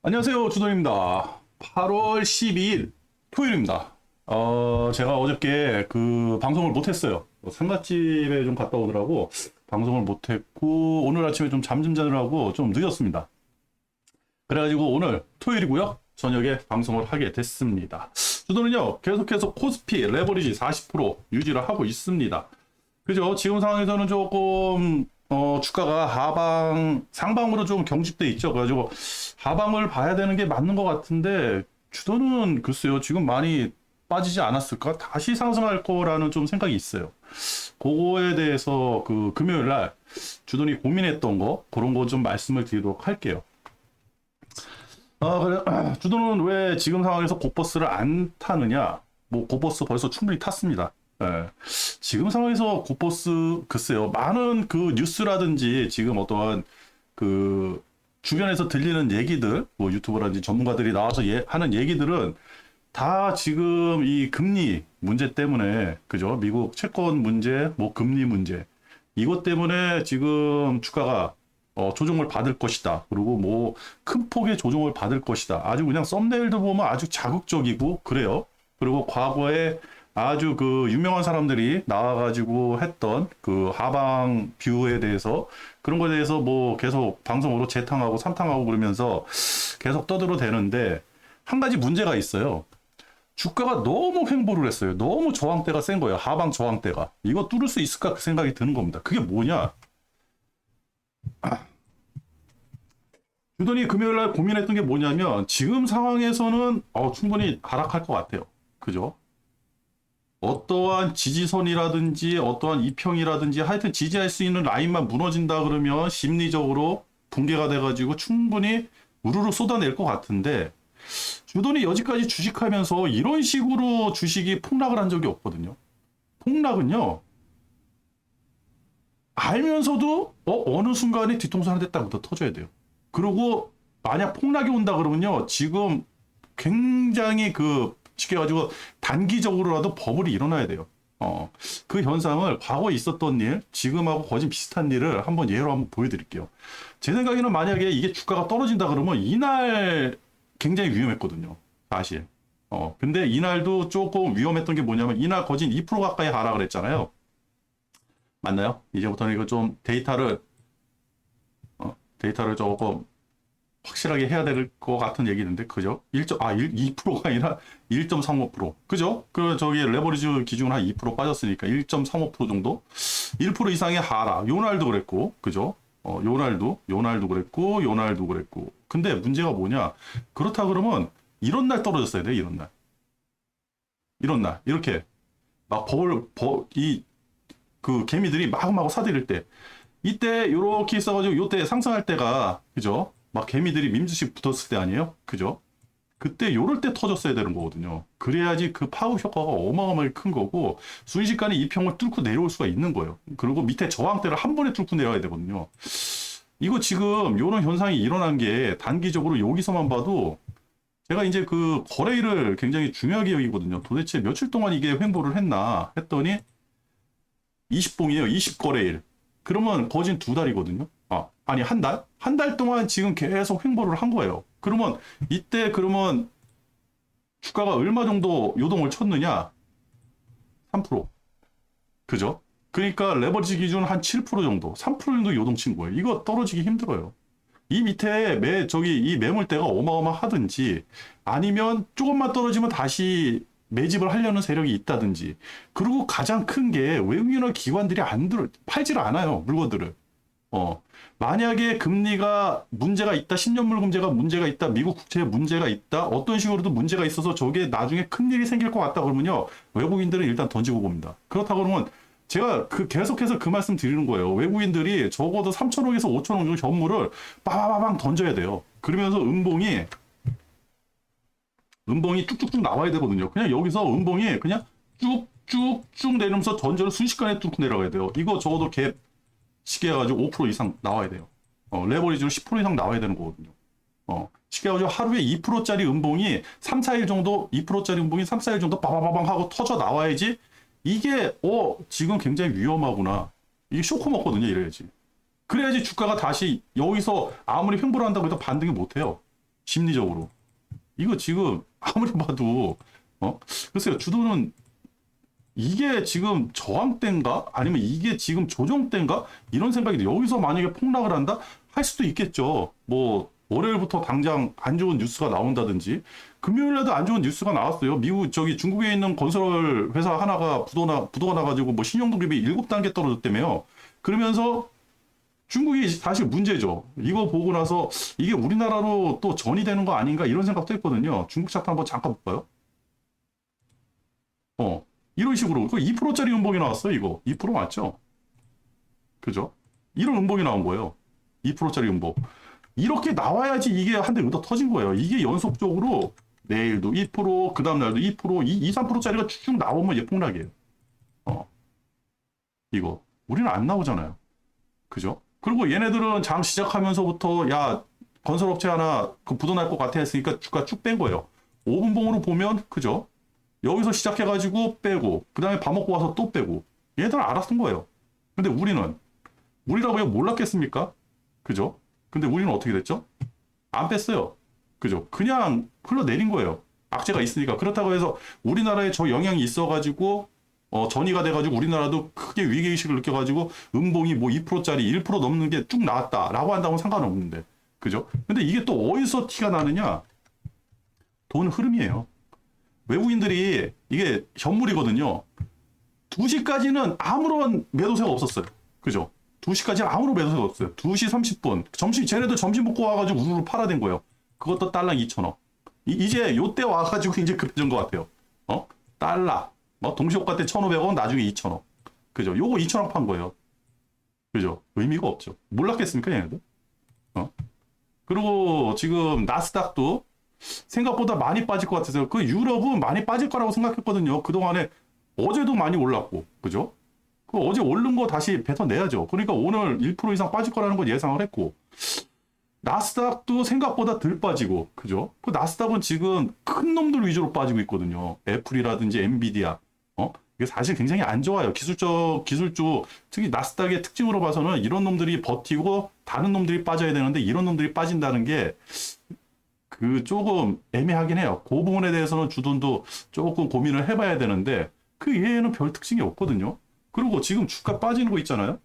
안녕하세요. 주돈입니다. 8월 12일 토요일입니다. 제가 어저께 그 방송을 못했어요. 상갓집에 좀 갔다 오느라고 방송을 못했고, 오늘 아침에 좀 잠 좀 자느라고 좀 늦었습니다. 그래가지고 오늘 토요일이고요. 저녁에 방송을 하게 됐습니다. 주돈은요, 계속해서 코스피 레버리지 40% 유지를 하고 있습니다. 그죠? 지금 상황에서는 조금 주가가 상방으로 좀 경직돼 있죠. 그래가지고 하방을 봐야 되는 게 맞는 것 같은데 주도는 글쎄요, 지금 많이 빠지지 않았을까? 다시 상승할 거라는 좀 생각이 있어요. 그거에 대해서 그 금요일 날 주돈이 고민했던 거 그런 거 좀 말씀을 드리도록 할게요. 그래. 주도는 왜 지금 상황에서 고버스를 안 타느냐? 뭐 고버스 벌써 충분히 탔습니다. 예. 지금 상황에서 고버스 글쎄요, 많은 그 뉴스라든지 지금 어떠한 그 주변에서 들리는 얘기들, 뭐 유튜버라든지 전문가들이 나와서 하는 얘기들은 다 지금 이 금리 문제 때문에, 그죠? 미국 채권 문제, 뭐 금리 문제, 이것 때문에 지금 주가가 조정을 받을 것이다. 그리고 뭐 큰 폭의 조정을 받을 것이다. 아주 그냥 썸네일도 보면 아주 자극적이고 그래요. 그리고 과거에 아주 그 유명한 사람들이 나와가지고 했던 그 하방 뷰에 대해서 그런 거에 대해서 뭐 계속 방송으로 재탕하고 삼탕하고 그러면서 계속 떠들어대는데 한 가지 문제가 있어요. 주가가 너무 횡보를 했어요. 너무 저항대가 센 거예요. 하방 저항대가. 이거 뚫을 수 있을까 그 생각이 드는 겁니다. 그게 뭐냐? 주돈이 금요일 날 고민했던 게 뭐냐면 지금 상황에서는 충분히 하락할 것 같아요. 그죠? 어떠한 지지선이라든지 어떠한 이평이라든지 하여튼 지지할 수 있는 라인만 무너진다 그러면 심리적으로 붕괴가 돼가지고 충분히 우르르 쏟아낼 것 같은데 주돈이 여지까지 주식하면서 이런 식으로 주식이 폭락을 한 적이 없거든요. 폭락은요, 알면서도 어느 순간에 뒤통수 한 대 딱 터져야 돼요. 그리고 만약 폭락이 온다 그러면요, 지금 굉장히 쉽게 가지고 단기적으로라도 버블이 일어나야 돼요. 그 현상을 과거에 있었던 일, 지금하고 거진 비슷한 일을 한번 예로 한번 보여드릴게요. 제 생각에는 만약에 이게 주가가 떨어진다 그러면 이날 굉장히 위험했거든요. 사실. 근데 이날도 조금 위험했던 게 뭐냐면 이날 거진 2% 가까이 하락을 했잖아요. 맞나요? 이제부터는 이거 좀 데이터를 조금 확실하게 해야 될 것 같은 얘기인데, 그죠? 2%가 아니라 1.35%. 그죠? 저기 레버리지 기준 한 2% 빠졌으니까 1.35% 정도? 1% 이상의 하락. 요날도 그랬고, 그죠? 요날도 그랬고. 근데 문제가 뭐냐? 그렇다 그러면 이런 날 떨어졌어야 돼, 이런 날. 이런 날. 이렇게. 막 개미들이 마구마구 사들일 때. 이때 요렇게 있어가지고 요때 상승할 때가, 그죠? 막 개미들이 밈즈씩 붙었을 때 아니에요? 그죠? 그때 요럴 때 터졌어야 되는 거거든요. 그래야지 그 파워 효과가 어마어마하게 큰 거고 순식간에 이 평을 뚫고 내려올 수가 있는 거예요. 그리고 밑에 저항대를 한 번에 뚫고 내려야 되거든요. 이거 지금 요런 현상이 일어난 게 단기적으로 여기서만 봐도 제가 이제 그 거래일을 굉장히 중요하게 여기거든요. 도대체 며칠 동안 이게 횡보를 했나 했더니 20봉이에요. 20거래일. 그러면 거진 2달이거든요. 아니, 한 달? 한 달 동안 지금 계속 횡보를 한 거예요. 그러면 그러면 주가가 얼마 정도 요동을 쳤느냐? 3%. 그죠? 그러니까 레버리지 기준 한 7% 정도, 3% 정도 요동친 거예요. 이거 떨어지기 힘들어요. 이 밑에 이 매물대가 어마어마하든지 아니면 조금만 떨어지면 다시 매집을 하려는 세력이 있다든지. 그리고 가장 큰 게 외국인의 기관들이 팔지를 않아요, 물건들을. 만약에 금리가 문제가 있다, 10년물 금제가 문제가 있다, 미국 국채에 문제가 있다, 어떤 식으로도 문제가 있어서 저게 나중에 큰 일이 생길 것 같다 그러면요, 외국인들은 일단 던지고 봅니다. 그렇다 그러면 제가 계속해서 그 말씀 드리는 거예요. 외국인들이 적어도 3천억에서 5천억 정도 현물을 빠바바방 던져야 돼요. 그러면서 음봉이 쭉쭉쭉 나와야 되거든요. 그냥 여기서 음봉이 그냥 쭉쭉쭉 내리면서 전저를 순식간에 뚫고 내려가야 돼요. 이거 적어도 갭 쉽게 해가지고 5% 이상 나와야 돼요. 레버리지로 10% 이상 나와야 되는 거거든요. 쉽게 해가지고 하루에 2%짜리 음봉이 3, 4일 정도, 2%짜리 음봉이 3, 4일 정도 빠바바방 하고 터져 나와야지 이게, 지금 굉장히 위험하구나. 이게 쇼크 먹거든요, 이래야지. 그래야지 주가가 다시 여기서 아무리 횡보를 한다고 해도 반등이 못 해요. 심리적으로. 이거 지금 아무리 봐도 글쎄요. 주도는 이게 지금 저항 때인가? 아니면 이게 지금 조정 때인가? 이런 생각이 들어요. 여기서 만약에 폭락을 한다? 할 수도 있겠죠. 뭐 월요일부터 당장 안 좋은 뉴스가 나온다든지 금요일에도 안 좋은 뉴스가 나왔어요. 미국 저기 중국에 있는 건설 회사 하나가 부도가 나가지고 뭐 신용등급이 7단계 떨어졌다며요. 그러면서 중국이 사실 문제죠. 이거 보고 나서 이게 우리나라로 또 전이 되는 거 아닌가 이런 생각도 했거든요. 중국 차트 한번 잠깐 볼까요? 이런 식으로 그 2%짜리 음봉이 나왔어요. 이거 2% 맞죠? 그죠? 이런 음봉이 나온 거예요. 2%짜리 음봉. 이렇게 나와야지 이게 한 대 의도 터진 거예요. 이게 연속적으로 내일도 2%, 그 다음 날도 2%, 3%짜리가 쭉 나오면 이게 폭락이에요. 이거 우리는 안 나오잖아요. 그죠? 그리고 얘네들은 장 시작하면서부터 야 건설업체 하나 그 부도 날 것 같아 했으니까 주가 쭉 뺀 거예요. 5분봉으로 보면 그죠? 여기서 시작해가지고 빼고 그 다음에 밥 먹고 와서 또 빼고 얘들은 알았던 거예요. 근데 우리라고 이거 몰랐겠습니까? 그죠? 근데 우리는 어떻게 됐죠? 안 뺐어요. 그죠? 그냥 흘러내린 거예요. 악재가 있으니까. 그렇다고 해서 우리나라에 저 영향이 있어가지고 전이가 돼가지고 우리나라도 크게 위기의식을 느껴가지고 음봉이 뭐 2%짜리 1% 넘는 게 쭉 나왔다라고 한다고 상관없는데. 그죠? 근데 이게 또 어디서 티가 나느냐? 돈 흐름이에요. 외국인들이 이게 현물이거든요. 2시까지는 아무런 매도세가 없었어요. 그죠? 2시까지는 아무런 매도세가 없어요. 2시 30분. 쟤네들 점심 먹고 와가지고 우르르 팔아댄 거예요. 그것도 달러 2,000원. 이제 요때 와가지고 이제 급해진 것 같아요. 달러. 뭐 동시효과 때 1,500원, 나중에 2,000원. 그죠? 요거 2,000원 판 거예요. 그죠? 의미가 없죠. 몰랐겠습니까, 얘네들? 그리고 지금 나스닥도 생각보다 많이 빠질 것 같아서 그 유럽은 많이 빠질 거라고 생각했거든요. 그동안에 어제도 많이 올랐고, 그죠? 그 어제 오른 거 다시 뱉어내야죠. 그러니까 오늘 1% 이상 빠질 거라는 걸 예상을 했고, 나스닥도 생각보다 덜 빠지고, 그죠? 그 나스닥은 지금 큰 놈들 위주로 빠지고 있거든요. 애플이라든지 엔비디아, 이게 사실 굉장히 안 좋아요. 기술적, 특히 나스닥의 특징으로 봐서는 이런 놈들이 버티고 다른 놈들이 빠져야 되는데 이런 놈들이 빠진다는 게 조금 애매하긴 해요. 그 부분에 대해서는 주돈도 조금 고민을 해봐야 되는데 그 얘는 별 특징이 없거든요. 그리고 지금 주가 빠지는 거 있잖아요.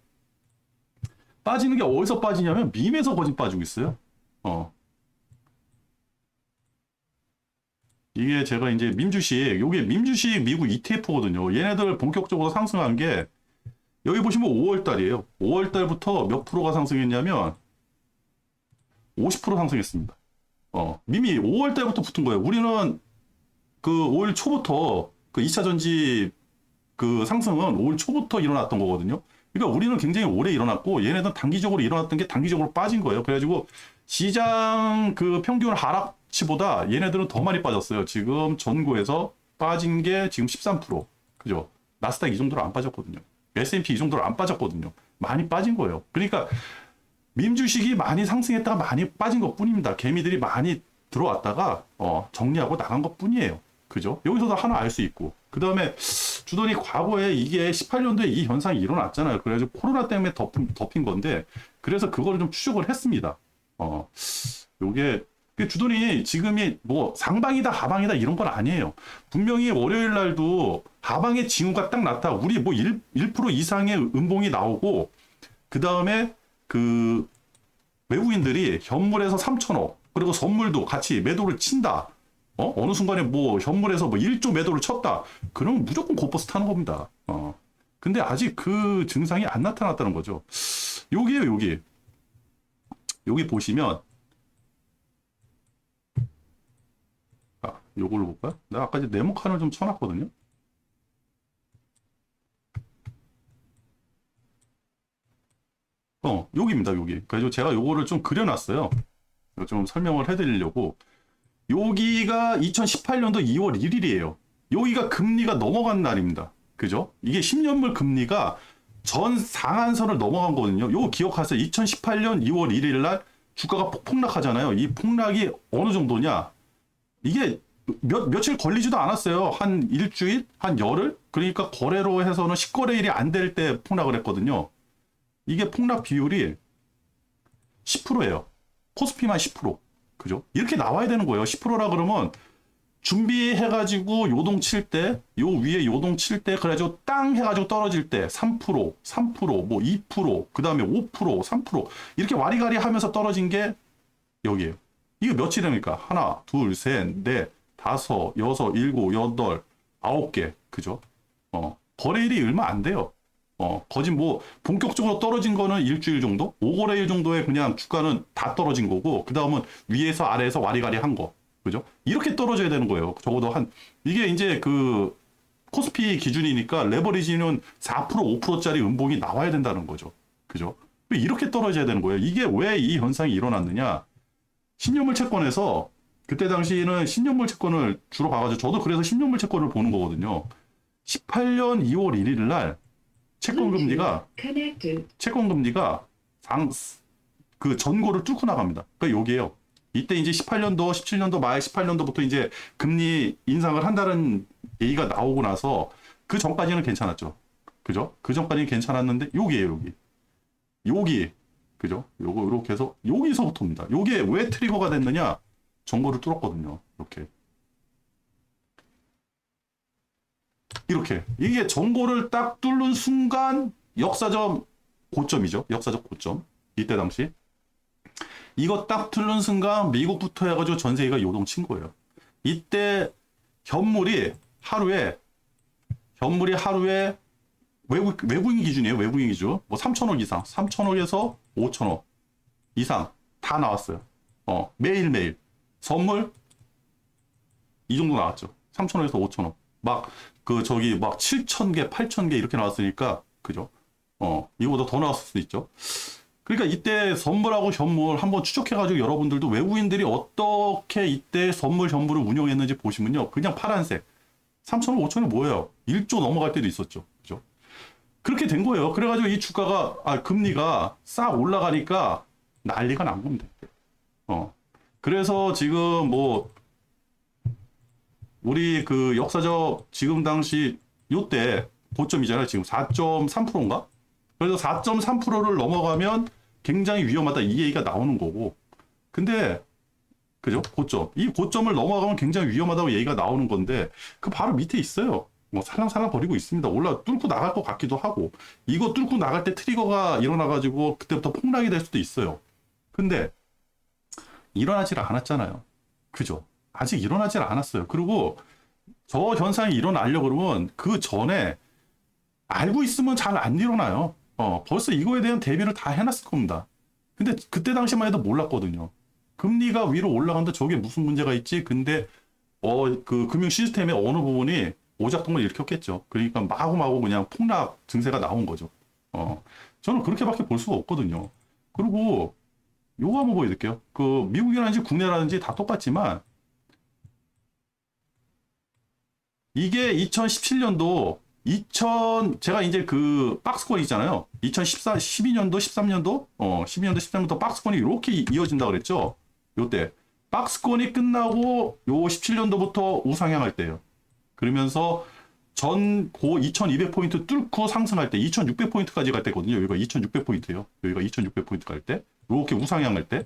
빠지는 게 어디서 빠지냐면 밈에서 거진 빠지고 있어요. 이게 제가 이제 밈주식, 요게 밈주식 미국 ETF거든요. 얘네들 본격적으로 상승한 게 여기 보시면 5월 달이에요. 5월 달부터 몇 프로가 상승했냐면 50% 상승했습니다. 밈이 5월 달부터 붙은 거예요. 우리는 그 5월 초부터 그 2차 전지 그 상승은 5월 초부터 일어났던 거거든요. 그러니까 우리는 굉장히 오래 일어났고 얘네들은 단기적으로 일어났던 게 단기적으로 빠진 거예요. 그래가지고 시장 그 평균 하락치보다 얘네들은 더 많이 빠졌어요. 지금 전고에서 빠진 게 지금 13%. 그죠? 나스닥 이 정도로 안 빠졌거든요. S&P 이 정도로 안 빠졌거든요. 많이 빠진 거예요. 그러니까 밈 주식이 많이 상승했다가 많이 빠진 것 뿐입니다. 개미들이 많이 들어왔다가 정리하고 나간 것 뿐이에요. 그죠? 여기서도 하나 알 수 있고. 그 다음에 주돈이 과거에 이게 18년도에 이 현상이 일어났잖아요. 그래가지고 코로나 때문에 덮인 건데, 그래서 그거를 좀 추적을 했습니다. 요게, 주돈이 지금이 뭐 상방이다, 하방이다 이런 건 아니에요. 분명히 월요일 날도 하방의 징후가 딱 나타. 우리 뭐 1% 이상의 음봉이 나오고, 그 다음에 그 외국인들이 현물에서 3천억, 그리고 선물도 같이 매도를 친다. 어느 순간에 뭐 현물에서 뭐 1조 매도를 쳤다. 그러면 무조건 고버스 타는 겁니다. 근데 아직 그 증상이 안 나타났다는 거죠. 여기에요, 여기. 여기 보시면, 요걸로 볼까요? 내가 아까 이제 네모칸을 좀 쳐놨거든요. 여기입니다, 여기. 그래서 제가 요거를 좀 그려놨어요. 좀 설명을 해드리려고. 여기가 2018년도 2월 1일이에요. 여기가 금리가 넘어간 날입니다. 그죠? 이게 10년물 금리가 전 상한선을 넘어간 거거든요. 요거 기억하세요. 2018년 2월 1일 날 주가가 폭락하잖아요. 이 폭락이 어느 정도냐? 이게 며칠 걸리지도 않았어요. 한 일주일? 한 열흘? 그러니까 거래로 해서는 10거래일이 안 될 때 폭락을 했거든요. 이게 폭락 비율이 10%예요. 코스피만 10%. 그죠? 이렇게 나와야 되는 거예요. 10%라 그러면 준비해가지고 요동 칠 때, 요 위에 요동 칠 때, 그래가지고 땅 해가지고 떨어질 때 3%, 3%, 뭐 2%, 그 다음에 5%, 3% 이렇게 와리가리 하면서 떨어진 게 여기에요. 이거 며칠입니까? 하나, 둘, 셋, 넷, 다섯, 여섯, 일곱, 여덟, 9개. 그죠? 거래일이 얼마 안 돼요. 거진 뭐, 본격적으로 떨어진 거는 일주일 정도? 5거래일 정도에 그냥 주가는 다 떨어진 거고, 그 다음은 위에서 아래에서 와리가리 한 거. 그죠? 이렇게 떨어져야 되는 거예요. 적어도 이게 이제 그, 코스피 기준이니까 레버리지는 4%, 5%짜리 음봉이 나와야 된다는 거죠. 그죠? 이렇게 떨어져야 되는 거예요. 이게 왜 이 현상이 일어났느냐? 신용물 채권에서 그때 당시에는 신용물 채권을 주로 봐가지고 저도 그래서 신용물 채권을 보는 거거든요. 18년 2월 1일 날 채권금리가 그 전고를 뚫고 나갑니다. 그러니까 여기에요. 이때 이제 18년도, 17년도 말 18년도부터 이제 금리 인상을 한다는 얘기가 나오고 나서 그 전까지는 괜찮았죠. 그죠? 그 전까지는 괜찮았는데 여기에요, 여기. 그죠? 요거 이렇게 해서 여기서부터입니다. 요게 왜 트리거가 됐느냐? 전고를 뚫었거든요. 이렇게 이게 전고를 딱 뚫는 순간 역사적 고점이죠. 역사적 고점. 이때 당시 이거 딱 뚫는 순간 미국부터 해가지고 전 세계가 요동친 거예요. 이때 현물이 하루에 외국인 기준이에요. 외국인 기준. 뭐 3천억 이상, 3천억에서 5천억 이상 다 나왔어요. 매일매일. 선물 이 정도 나왔죠. 3천억에서 5천억. 막 7,000개, 8,000개 이렇게 나왔으니까, 그죠? 이거보다 더 나왔을 수도 있죠. 그러니까 이때 선물하고 현물 한번 추적해가지고 여러분들도 외국인들이 어떻게 이때 선물, 현물을 운영했는지 보시면요. 그냥 파란색. 3천억, 5천억 뭐예요? 1조 넘어갈 때도 있었죠. 그죠? 그렇게 된 거예요. 그래가지고 이 금리가 싹 올라가니까 난리가 난 겁니다. 그래서 지금 우리 그 역사적 지금 당시 요때 고점이잖아요. 지금 4.3%인가? 그래서 4.3%를 넘어가면 굉장히 위험하다 이 얘기가 나오는 거고. 근데 그죠? 고점. 이 고점을 넘어가면 굉장히 위험하다고 얘기가 나오는 건데 그 바로 밑에 있어요. 살랑살랑 거리고 있습니다. 뚫고 나갈 것 같기도 하고. 이거 뚫고 나갈 때 트리거가 일어나가지고 그때부터 폭락이 될 수도 있어요. 근데 일어나질 않았잖아요. 그죠? 아직 일어나질 않았어요. 그리고 저 현상이 일어나려고 그러면 그 전에 알고 있으면 잘 안 일어나요. 벌써 이거에 대한 대비를 다 해놨을 겁니다. 근데 그때 당시만 해도 몰랐거든요. 금리가 위로 올라간다 저게 무슨 문제가 있지? 근데 그 금융 시스템의 어느 부분이 오작동을 일으켰겠죠. 그러니까 마구마구 그냥 폭락 증세가 나온 거죠. 저는 그렇게밖에 볼 수가 없거든요. 그리고 요거 한번 보여드릴게요. 그 미국이라든지 국내라든지 다 똑같지만 이게 2017년도 제가 이제 그 박스권 있잖아요. 12년도, 13년도, 12년도, 13년도 박스권이 이렇게 이어진다 그랬죠. 요때 박스권이 끝나고 요 17년도부터 우상향할 때예요. 그러면서 고 2200포인트 뚫고 상승할 때 2600포인트까지 갈 때거든요. 여기가 2600포인트예요. 여기가 2600포인트 갈 때. 이렇게 우상향할 때.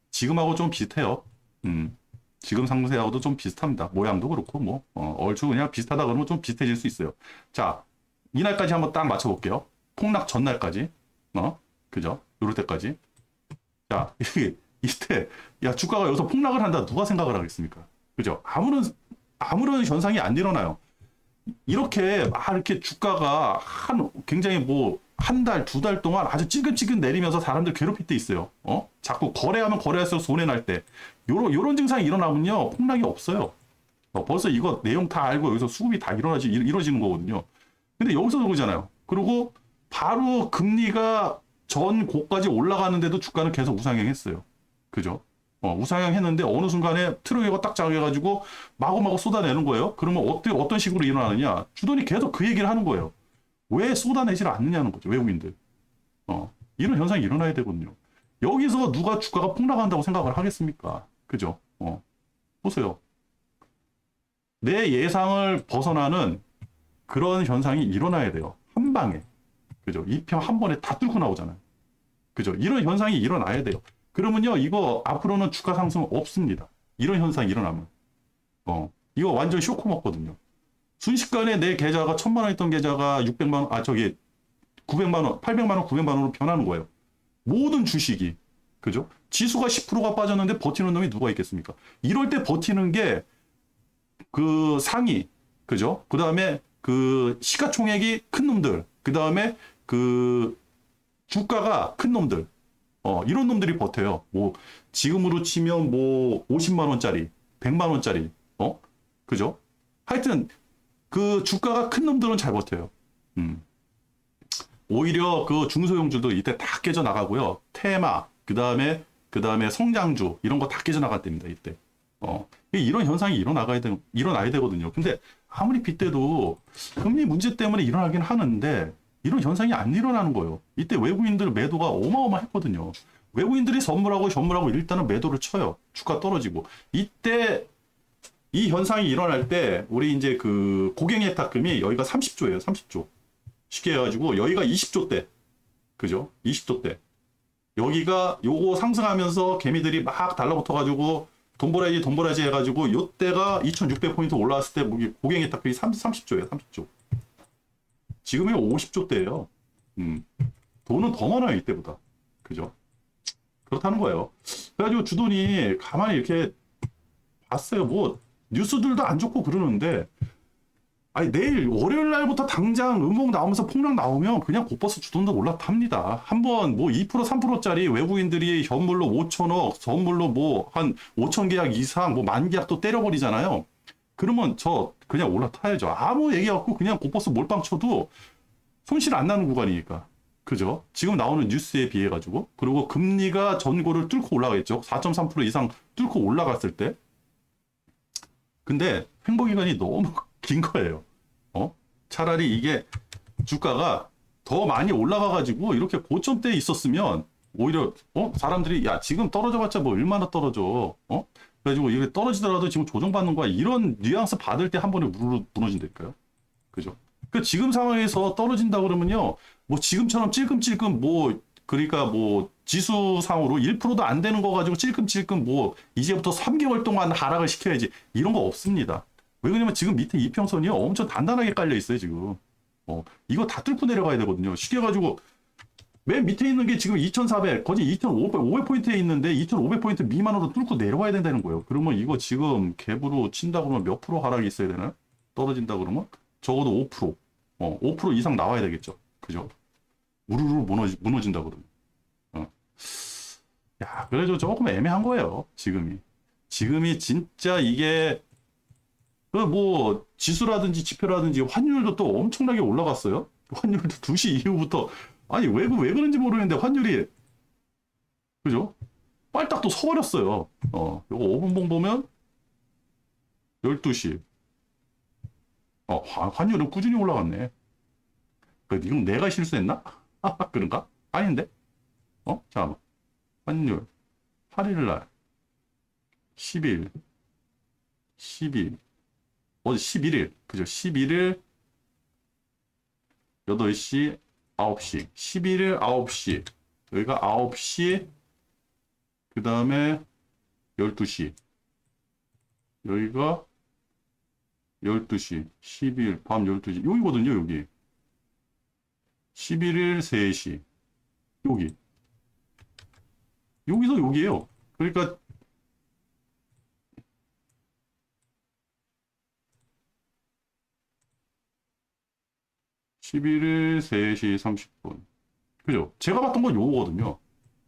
지금하고 좀 비슷해요. 지금 상승세하고도 좀 비슷합니다. 모양도 그렇고 얼추 그냥 비슷하다 그러면 좀 비슷해질 수 있어요. 자, 이날까지 한번 딱 맞춰볼게요. 폭락 전날까지. 그죠? 요럴 때까지. 자, 이때 주가가 여기서 폭락을 한다 누가 생각을 하겠습니까? 그죠? 아무런 현상이 안 일어나요. 이렇게 주가가 굉장히 한 달, 2달 동안 아주 찌근찌근 내리면서 사람들 괴롭힐 때 있어요. 자꾸 거래하면 거래할수록 손해날 때. 요런 증상이 일어나면요. 폭락이 없어요. 벌써 이거 내용 다 알고 여기서 수급이 다 이루어지는 거거든요. 근데 여기서 그러잖아요. 그리고 바로 금리가 전 고까지 올라가는데도 주가는 계속 우상향했어요. 그죠? 우상향 했는데 어느 순간에 트로이가 딱 작용해가지고 마구마구 쏟아내는 거예요. 그러면 어떤 식으로 일어나느냐? 주돈이 계속 그 얘기를 하는 거예요. 왜 쏟아내질 않느냐는 거죠. 외국인들. 이런 현상이 일어나야 되거든요. 여기서 누가 주가가 폭락한다고 생각을 하겠습니까? 그죠? 보세요. 내 예상을 벗어나는 그런 현상이 일어나야 돼요. 한 방에. 그죠? 2평 한 번에 다 뚫고 나오잖아요. 그죠? 이런 현상이 일어나야 돼요. 그러면요, 이거 앞으로는 주가 상승 없습니다. 이런 현상이 일어나면. 이거 완전 쇼크 먹거든요. 순식간에 내 계좌가 1,000만 원 있던 계좌가 600만 원, 저기 900만 원, 800만 원, 900만 원으로 변하는 거예요. 모든 주식이. 그죠? 지수가 10%가 빠졌는데 버티는 놈이 누가 있겠습니까? 이럴 때 버티는 게 그 상위, 그죠? 그 다음에 그 시가총액이 큰 놈들, 그 다음에 그 주가가 큰 놈들, 이런 놈들이 버텨요. 뭐, 지금으로 치면 뭐 50만 원짜리, 100만 원짜리, 그죠? 하여튼 그 주가가 큰 놈들은 잘 버텨요. 오히려 그 중소형주도 이때 다 깨져 나가고요. 테마, 그 다음에 성장주 이런 거 다 깨져 나갈 때입니다. 이때. 이런 현상이 일어나야 되거든요. 근데 아무리 빗대도 금리 문제 때문에 일어나긴 하는데 이런 현상이 안 일어나는 거예요. 이때 외국인들 매도가 어마어마했거든요. 외국인들이 선물하고 일단은 매도를 쳐요. 주가 떨어지고. 이때 이 현상이 일어날 때 우리 이제 그 고객예탁금이 여기가 30조예요. 30조. 쉽게 해가지고 여기가 20조 대. 그죠? 20조 대. 여기가 요거 상승하면서 개미들이 막 달라붙어가지고 돈 벌어야지 해가지고 요때가 2600포인트 올라왔을 때 고객예탁금이 30조예요. 30조. 지금이 50조 대예요. 돈은 더 많아요. 이때보다. 그죠? 그렇다는 거예요. 그래가지고 주돈이 가만히 이렇게 봤어요. 뭐 뉴스들도 안 좋고 그러는데 아니 내일 월요일 날부터 당장 음봉 나오면서 폭락 나오면 그냥 곧버스 주돈도 올라탑니다. 한번 뭐 2% 3%짜리 외국인들이 현물로 5천억, 선물로 뭐 한 5천 계약 이상 뭐 만 계약도 때려버리잖아요. 그러면 저 그냥 올라타야죠. 아무 얘기 없고 그냥 곧버스 몰빵 쳐도 손실 안 나는 구간이니까. 그죠? 지금 나오는 뉴스에 비해 가지고 그리고 금리가 전고를 뚫고 올라가겠죠. 4.3% 이상 뚫고 올라갔을 때. 근데 횡보 기간이 너무 긴 거예요. 차라리 이게 주가가 더 많이 올라가가지고 이렇게 고점대에 있었으면 오히려 사람들이 야 지금 떨어져봤자 뭐 얼마나 떨어져 그래가지고 이게 떨어지더라도 지금 조정받는 거야 이런 뉘앙스 받을 때 한 번에 무르르 무너진다니까요. 그죠? 그 지금 상황에서 떨어진다 그러면요 뭐 지금처럼 찔끔찔끔 뭐 그러니까 뭐 지수상으로 1%도 안 되는 거 가지고 찔끔찔끔 뭐 이제부터 3개월 동안 하락을 시켜야지 이런 거 없습니다. 왜 그러냐면 지금 밑에 이평선이요 엄청 단단하게 깔려 있어요 지금. 이거 다 뚫고 내려가야 되거든요. 쉽게 가지고 맨 밑에 있는 게 지금 2,400 거기 2,500포인트에 있는데 2,500포인트 미만으로 뚫고 내려와야 된다는 거예요. 그러면 이거 지금 갭으로 친다 그러면 몇 프로 하락이 있어야 되나요? 떨어진다 그러면 적어도 5% 5% 이상 나와야 되겠죠. 그죠? 우르르 무너진다 그러면. 야, 그래도 조금 애매한 거예요. 지금이 진짜 이게 그 뭐 지수라든지 지표라든지 환율도 또 엄청나게 올라갔어요. 환율도 2시 이후부터 아니 왜 그런지 모르겠는데 환율이 그죠? 빨딱 또 서버렸어요. 요거 5분봉 보면 12시. 환율은 꾸준히 올라갔네. 이건 내가 실수했나? 그런가? 아닌데? 잠깐만. 환율 8일날 10일 어제 11일 그죠? 11일 8시 9시 11일 9시 여기가 9시 그 다음에 12시 여기가 12시 12일 밤 12시 여기거든요. 여기 11일 3시 여기서 여기에요. 그러니까 11일 3시 30분. 그죠? 제가 봤던 건 요거거든요.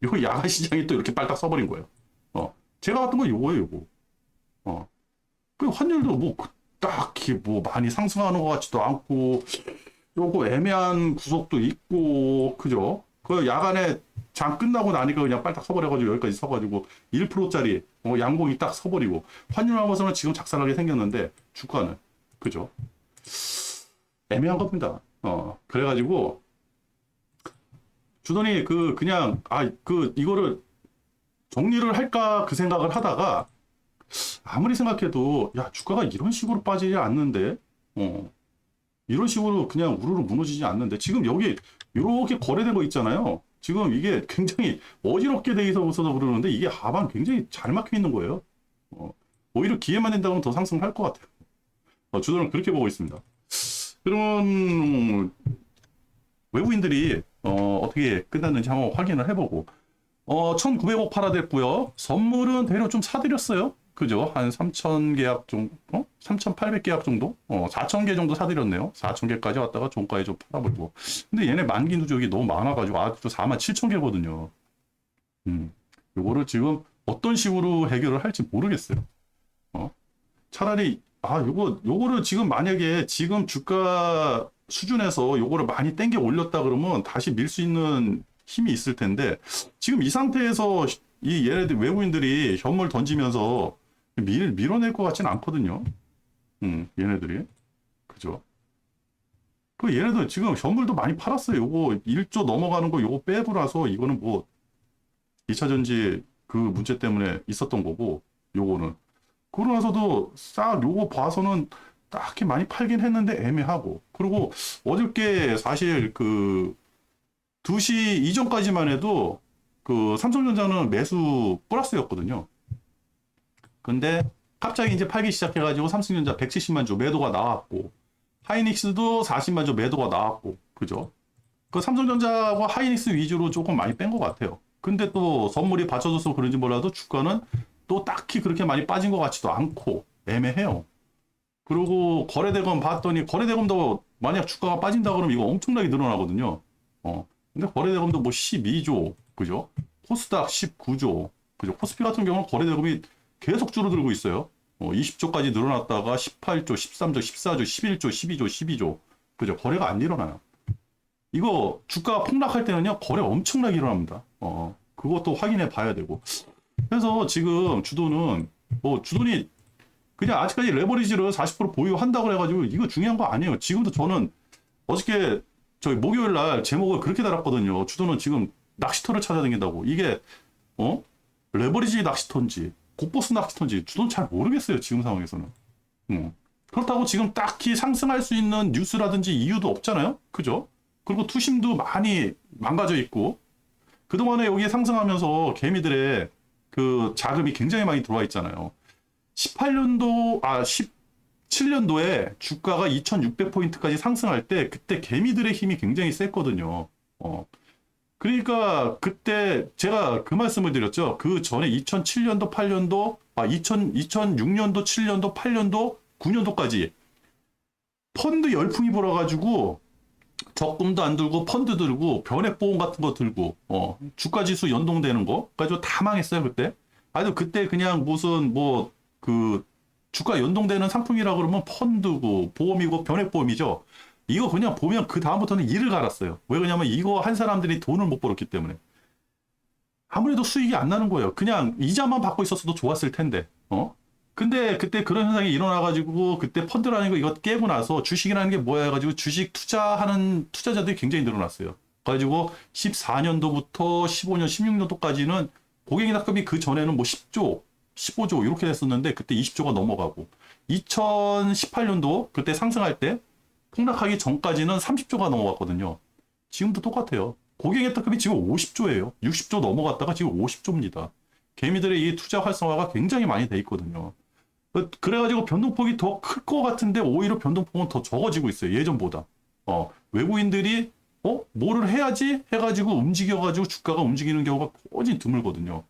요거 야간 시장이 또 이렇게 빨딱 써버린 거예요. 제가 봤던 건 요거예요, 요거. 그 환율도 뭐 딱히 뭐 많이 상승하는 것 같지도 않고, 요거 애매한 구석도 있고, 그죠? 그 야간에 장 끝나고 나니까 그냥 빨딱 서버려가지고 여기까지 서가지고 1%짜리 양봉이 딱 서버리고 환율하고서는 지금 작살나게 생겼는데 주가는 그죠? 애매한 겁니다. 그래가지고 주더니 그냥 이거를 정리를 할까 그 생각을 하다가 아무리 생각해도 야 주가가 이런 식으로 빠지지 않는데 이런 식으로 그냥 우르르 무너지지 않는데 지금 여기 이렇게 거래된 거 있잖아요. 지금 이게 굉장히 어지럽게 돼 있어서 그러는데 이게 하방 굉장히 잘 막혀 있는 거예요. 어, 오히려 기회만 된다면 더 상승할 것 같아요. 주도는 그렇게 보고 있습니다. 그러면 외국인들이 어떻게 끝났는지 한번 확인을 해보고 1900억 팔아댔고요. 선물은 대략 좀 사드렸어요. 그죠? 한 3,000 계약 정도, 3,800 계약 정도? 4,000개 정도 사드렸네요. 4,000개까지 왔다가 종가에 좀 팔아버리고. 근데 얘네 만기 누적이 너무 많아가지고 아직도 47,000개거든요. 요거를 지금 어떤 식으로 해결을 할지 모르겠어요. 차라리, 요거를 지금 만약에 지금 주가 수준에서 요거를 많이 땡겨 올렸다 그러면 다시 밀 수 있는 힘이 있을 텐데, 지금 이 상태에서 이 얘네들 외국인들이 현물 던지면서 밀어낼 것 같지는 않거든요. 얘네들이. 그죠? 그 얘네들 지금 현물도 많이 팔았어요. 요거 1조 넘어가는 거 요거 빼고라서 이거는 뭐 2차 전지 그 문제 때문에 있었던 거고, 요거는. 그러고 나서도 싹 요거 봐서는 딱히 많이 팔긴 했는데 애매하고. 그리고 어저께 사실 그 2시 이전까지만 해도 그 삼성전자는 매수 플러스였거든요. 근데 갑자기 이제 팔기 시작해가지고 삼성전자 170만 주 매도가 나왔고, 하이닉스도 40만 주 매도가 나왔고, 그죠? 그 삼성전자와 하이닉스 위주로 조금 많이 뺀 것 같아요. 근데 또 선물이 받쳐줘서 그런지 몰라도 주가는 또 딱히 그렇게 많이 빠진 것 같지도 않고 애매해요. 그리고 거래대금 봤더니 거래대금도 만약 주가가 빠진다 그러면 이거 엄청나게 늘어나거든요. 근데 거래대금도 뭐 12조, 그죠? 코스닥 19조, 그죠? 코스피 같은 경우는 거래대금이 계속 줄어들고 있어요. 20조까지 늘어났다가 18조, 13조, 14조, 11조, 12조, 12조. 그죠? 거래가 안 일어나요. 이거 주가 폭락할 때는요, 거래 엄청나게 일어납니다. 그것도 확인해 봐야 되고. 그래서 지금 주도는, 주도니 그냥 아직까지 레버리지를 40% 보유한다고 해가지고 이거 중요한 거 아니에요. 지금도 저는 어저께 저희 목요일 날 제목을 그렇게 달았거든요. 주도는 지금 낚시터를 찾아다닌다고. 이게, 레버리지 낚시터인지, 곡버스 낚시터인지 주도는 잘 모르겠어요. 지금 상황에서는. 그렇다고 지금 딱히 상승할 수 있는 뉴스라든지 이유도 없잖아요. 그죠? 그리고 투심도 많이 망가져 있고, 그동안에 여기에 상승하면서 개미들의 그 자금이 굉장히 많이 들어와 있잖아요. 17년도에 주가가 2600포인트까지 상승할 때 그때 개미들의 힘이 굉장히 셌거든요. 그러니까 그때 제가 그 말씀을 드렸죠. 그 전에 2007년도, 8년도, 2006년도, 7년도, 8년도, 9년도까지 펀드 열풍이 불어가지고 적금도 안 들고 펀드 들고 변액보험 같은 거 들고 주가 지수 연동되는 거 가지고 다 망했어요 그때. 아주 그때 그냥 무슨 뭐 그 주가 연동되는 상품이라 그러면 펀드고 보험이고 변액보험이죠. 이거 그냥 보면 그 다음부터는 이를 갈았어요. 왜 그러냐면 이거 한 사람들이 돈을 못 벌었기 때문에. 아무래도 수익이 안 나는 거예요. 그냥 이자만 받고 있었어도 좋았을 텐데. 근데 그때 그런 현상이 일어나가지고 그때 펀드라는 거 이거 깨고 나서 주식이라는 게 뭐야 해가지고 주식 투자하는 투자자들이 굉장히 늘어났어요. 그래가지고 14년도부터 15년, 16년도까지는 고객 납금이 그 전에는 뭐 10조, 15조 이렇게 됐었는데 그때 20조가 넘어가고 2018년도 그때 상승할 때 폭락하기 전까지는 30조가 넘어갔거든요. 지금도 똑같아요. 고객의 납금이 지금 50조예요. 60조 넘어갔다가 지금 50조입니다. 개미들의 이 투자 활성화가 굉장히 많이 돼 있거든요. 그래가지고 변동폭이 더 클 것 같은데 오히려 변동폭은 더 적어지고 있어요. 예전보다. 외국인들이 뭐를 해야지 해가지고 움직여가지고 주가가 움직이는 경우가 거진 드물거든요.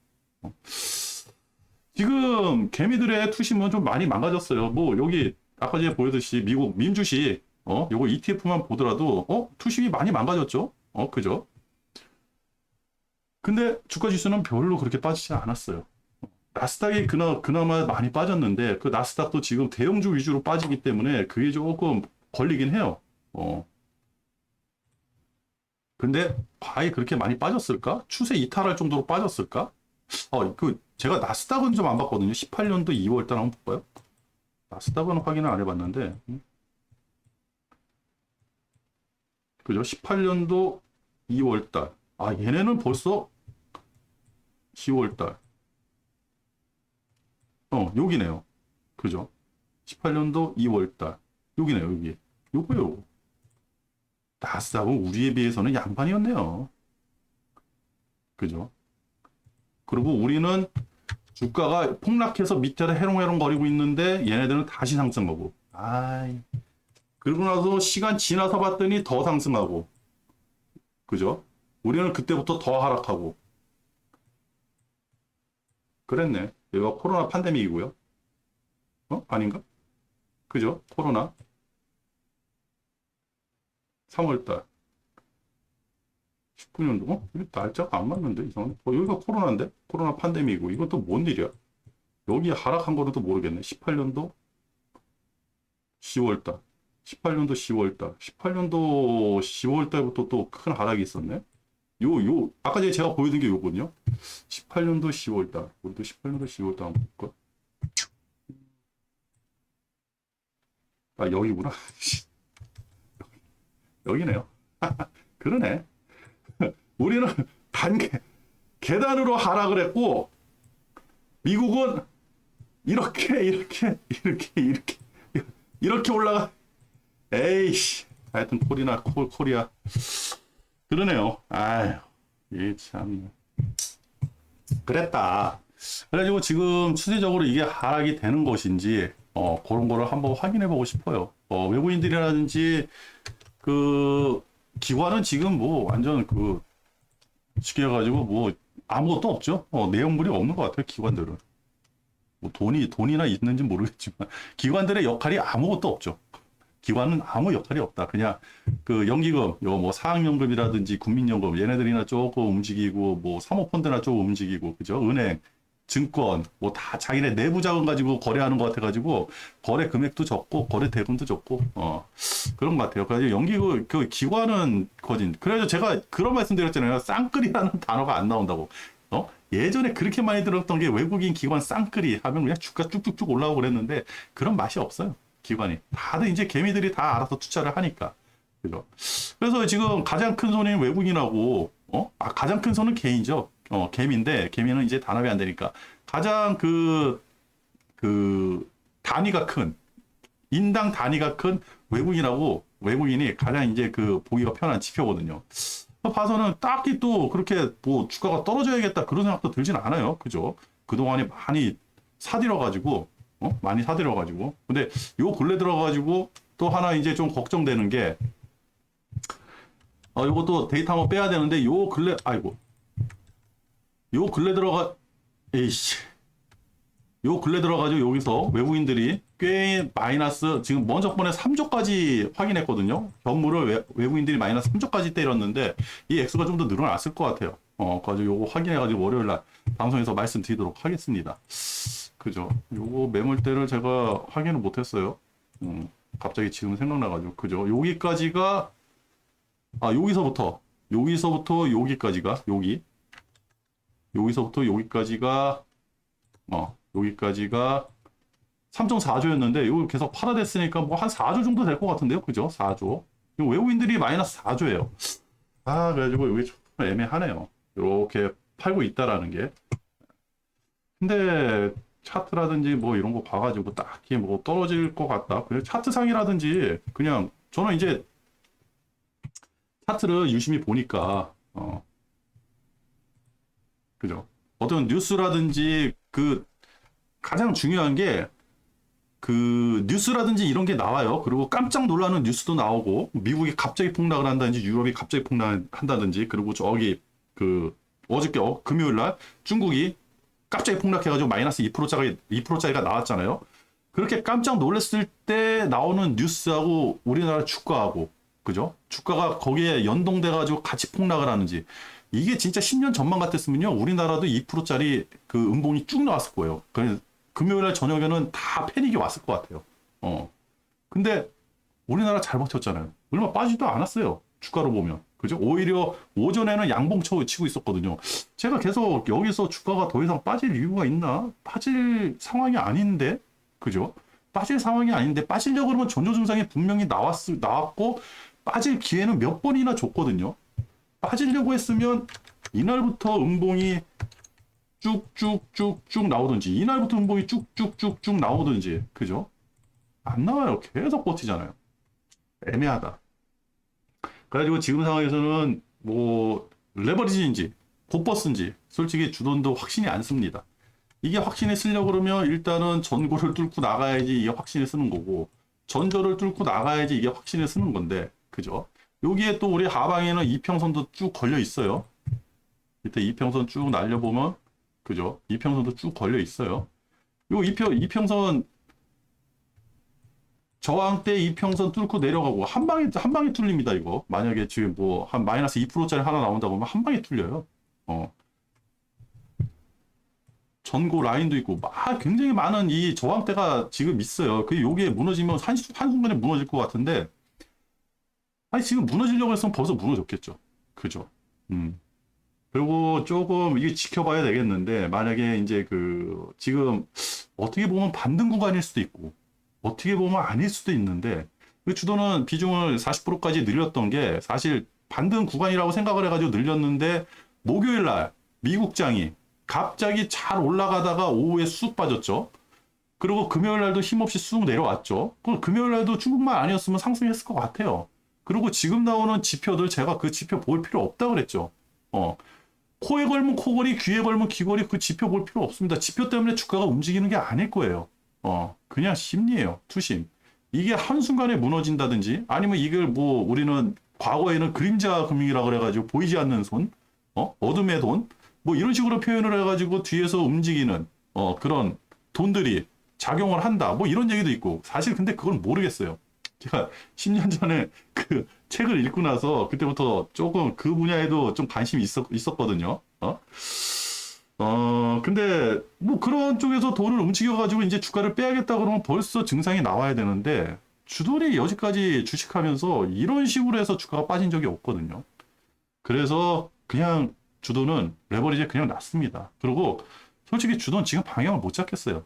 지금 개미들의 투심은 좀 많이 망가졌어요. 뭐 여기 아까 전에 보여듯이 미국 민주식 요거 ETF만 보더라도 투심이 많이 망가졌죠. 그죠? 근데 주가 지수는 별로 그렇게 빠지지 않았어요. 나스닥이 그나마 많이 빠졌는데 그 나스닥도 지금 대형주 위주로 빠지기 때문에 그게 조금 걸리긴 해요. 근데 과연 그렇게 많이 빠졌을까? 추세 이탈할 정도로 빠졌을까? 제가 나스닥은 좀 안 봤거든요. 18년도 2월 달 한번 볼까요? 나스닥은 확인을 안 해봤는데, 그죠? 18년도 2월 달. 얘네는 벌써 10월 달. 여기네요. 그죠? 18년도 2월 달. 여기네요, 여기. 요거요. 나스닥은 우리에 비해서는 양반이었네요. 그죠? 그리고 우리는 주가가 폭락해서 밑에다 해롱해롱 거리고 있는데 얘네들은 다시 상승하고. 아이. 그리고 나서 시간 지나서 봤더니 더 상승하고. 그죠? 우리는 그때부터 더 하락하고. 그랬네. 여기가 코로나 팬데믹이고요. 아닌가? 그죠? 코로나. 3월달. 19년도? 이거 날짜가 안 맞는데, 이상하네. 여기가 코로나인데? 코로나 팬데믹이고. 이것도 뭔 일이야? 여기 하락한 거로도 모르겠네. 18년도 10월달. 18년도 10월달. 18년도 10월달부터 또 큰 하락이 있었네. 아까 전에 제가 보여준 게 요거든요. 18년도 10월달. 우리도 18년도 10월달 한번 볼까? 아, 여기구나. 여기네요. 그러네. 우리는 계단으로 하락을 했고, 미국은 이렇게 올라가. 에이씨. 하여튼 코리아. 그러네요. 아유, 이 참. 그랬다. 그래가지고 지금 추세적으로 이게 하락이 되는 것인지, 그런 거를 한번 확인해 보고 싶어요. 외국인들이라든지, 기관은 지금 뭐 완전 쉽게 해가지고 뭐 아무것도 없죠. 내용물이 없는 것 같아요, 기관들은. 뭐 돈이나 있는지 모르겠지만, 기관들의 역할이 아무것도 없죠. 기관은 아무 역할이 없다. 그냥 연기금, 요 뭐 사학연금이라든지 국민연금 얘네들이나 조금 움직이고 뭐 사모펀드나 조금 움직이고 그죠? 은행, 증권 뭐 다 자기네 내부 자금 가지고 거래하는 것 같아가지고 거래 금액도 적고 거래 대금도 적고 그런 것 같아요. 그래서 연기금 기관은 거진. 그래서 제가 그런 말씀드렸잖아요. 쌍끌이라는 단어가 안 나온다고. 예전에 그렇게 많이 들었던 게 외국인 기관 쌍끌이 하면 그냥 주가 쭉쭉쭉 올라오고 그랬는데 그런 맛이 없어요. 기관이. 다들 이제 개미들이 다 알아서 투자를 하니까. 그죠? 그래서 지금 가장 큰 손인 외국인하고, 가장 큰 손은 개인이죠. 개미인데, 개미는 이제 단합이 안 되니까. 가장 단위가 큰, 인당 단위가 큰 외국인이 가장 이제 보기가 편한 지표거든요. 봐서는 딱히 또 그렇게 뭐 주가가 떨어져야겠다 그런 생각도 들진 않아요. 그죠? 그동안에 많이 사들여가지고. 근데 요 근래 들어가지고 또 하나 이제 좀 걱정되는 게, 요것도 데이터 한번 빼야 되는데, 요 근래 들어가, 에이씨. 요 근래 들어가지고 여기서 외국인들이 꽤 마이너스, 지금 먼저 번에 3조까지 확인했거든요. 현물을 외국인들이 마이너스 3조까지 때렸는데, 이 액수가 좀 더 늘어났을 것 같아요. 그래가지고 요거 확인해가지고 월요일날 방송에서 말씀드리도록 하겠습니다. 그죠. 요거 매물대를 제가 확인을 못했어요. 갑자기 지금 생각나가지고. 그죠. 여기까지가, 여기서부터 여기까지가, 여기서부터 여기까지가, 여기까지가 3.4조였는데, 이거 계속 팔아댔으니까 뭐 한 4조 정도 될 것 같은데요. 그죠? 4조. 외국인들이 마이너스 4조예요. 그래가지고 여기 좀 애매하네요. 이렇게 팔고 있다라는 게. 근데, 차트라든지 뭐 이런 거 봐가지고 딱히 뭐 떨어질 것 같다. 그냥 차트상이라든지 그냥 저는 이제 차트를 유심히 보니까 그죠. 어떤 뉴스라든지 가장 중요한 게 뉴스라든지 이런 게 나와요. 그리고 깜짝 놀라는 뉴스도 나오고 미국이 갑자기 폭락을 한다든지 유럽이 갑자기 폭락한다든지 그리고 저기 어저께 금요일 날 중국이 갑자기 폭락해가지고 마이너스 2%짜리가 나왔잖아요. 그렇게 깜짝 놀랐을 때 나오는 뉴스하고 우리나라 주가하고, 그죠? 주가가 거기에 연동돼가지고 같이 폭락을 하는지. 이게 진짜 10년 전만 같았으면요. 우리나라도 2%짜리 음봉이 쭉 나왔을 거예요. 그래서 금요일날 저녁에는 다 패닉이 왔을 것 같아요. 근데 우리나라 잘 버텼잖아요. 얼마 빠지도 않았어요. 주가로 보면. 그죠? 오히려 오전에는 양봉 치고 있었거든요. 제가 계속 여기서 주가가 더 이상 빠질 이유가 있나? 빠질 상황이 아닌데? 그죠? 빠질 상황이 아닌데, 빠지려고 그러면 전조 증상이 분명히 나왔고, 빠질 기회는 몇 번이나 줬거든요. 빠지려고 했으면, 이날부터 음봉이 쭉쭉쭉쭉 나오든지, 이날부터 음봉이 쭉쭉쭉쭉 나오든지, 그죠? 안 나와요. 계속 버티잖아요. 애매하다. 그래가지고 지금 상황에서는 뭐 레버리지인지 곧버스인지 솔직히 주돈도 확신이 안 씁니다. 이게 확신이 쓰려고 그러면 일단은 전고를 뚫고 나가야지 이게 확신이 쓰는 거고, 전저를 뚫고 나가야지 이게 확신이 쓰는 건데, 그죠? 여기에 또 우리 하방에는 이평선도 쭉 걸려 있어요. 이때 이평선 쭉 날려보면, 그죠? 이평선도 쭉 걸려 있어요. 요 이평선 저항 때 이평선 뚫고 내려가고 한 방에 뚫립니다. 이거 만약에 지금 뭐 한 마이너스 2%짜리 하나 나온다고 하면 한 방에 뚫려요. 전고 라인도 있고 막 굉장히 많은 이 저항대가 지금 있어요. 그 요게 무너지면 한순간에 무너질 것 같은데, 아니 지금 무너지려고 했으면 벌써 무너졌겠죠. 그죠? 그리고 조금 이게 지켜봐야 되겠는데, 만약에 이제 그 지금 어떻게 보면 반등 구간일 수도 있고 어떻게 보면 아닐 수도 있는데, 그 주도는 비중을 40%까지 늘렸던 게 사실 반등 구간이라고 생각을 해가지고 늘렸는데, 목요일 날 미국장이 갑자기 잘 올라가다가 오후에 쑥 빠졌죠. 그리고 금요일 날도 힘없이 쑥 내려왔죠. 금요일 날도 중국만 아니었으면 상승했을 것 같아요. 그리고 지금 나오는 지표들, 제가 그 지표 볼 필요 없다 그랬죠. 코에 걸면 코걸이, 귀에 걸면 귀걸이, 그 지표 볼 필요 없습니다. 지표 때문에 주가가 움직이는 게 아닐 거예요. 그냥 심리예요. 투심. 이게 한순간에 무너진다든지, 아니면 이걸 뭐 우리는 과거에는 그림자 금융이라 그래가지고 보이지 않는 손, 어둠의 돈, 뭐 이런 식으로 표현을 해가지고 뒤에서 움직이는 그런 돈들이 작용을 한다. 뭐 이런 얘기도 있고, 사실 근데 그건 모르겠어요. 제가 10년 전에 그 책을 읽고 나서 그때부터 조금 그 분야에도 좀 관심이 있었거든요. 근데 뭐 그런 쪽에서 돈을 움직여가지고 이제 주가를 빼야겠다 그러면 벌써 증상이 나와야 되는데, 주돈이 여지까지 주식하면서 이런 식으로 해서 주가가 빠진 적이 없거든요. 그래서 그냥 주돈은 레버리지에 그냥 놨습니다. 그리고 솔직히 주돈 지금 방향을 못 잡겠어요.